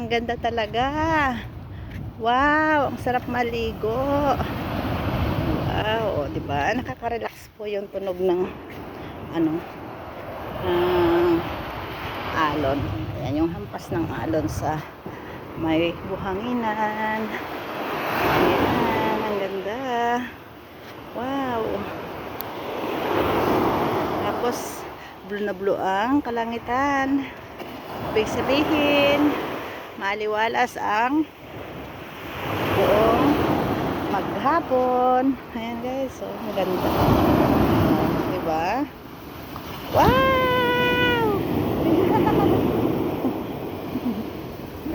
ang ganda talaga. Wow, ang sarap maligo. Wow, 'di ba? Nakaka-relax po 'yung tunog ng ano, ng alon. Ayan 'yung hampas ng alon sa may buhanginan. Ayan, ang ganda. Wow. Tapos blue na blue ang kalangitan. Ibig sabihin, maaliwalas ang buong maghapon. Ayan guys, so maganda. Diba? Wow!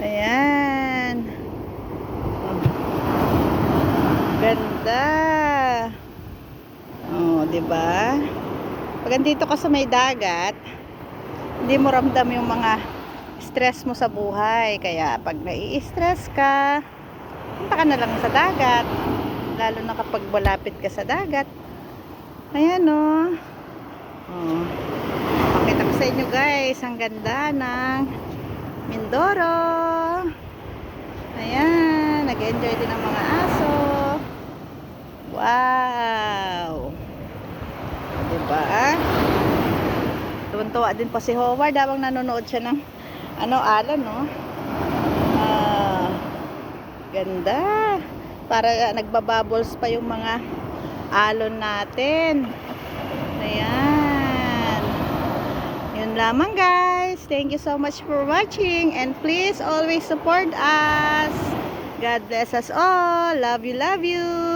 Ayan. Ganda. Oh, diba? Pag andito ka sa may dagat, hindi mo ramdam yung mga stress mo sa buhay. Kaya pag nai-stress ka, punta ka na lang sa dagat. Lalo na kapag malapit ka sa dagat. Ayan o. Oh. Pakita ko sa inyo guys, ang ganda ng Mindoro. Ayan, nag-enjoy din ang mga aso. Wow. Diba? Tuwan-tuwa din pa si Howard habang nanonood siya ng alon, no? Ganda. Para nagbabubbles pa yung mga alon natin. Ayan. Yun lamang guys. Thank you so much for watching. And please always support us. God bless us all. Love you, love you.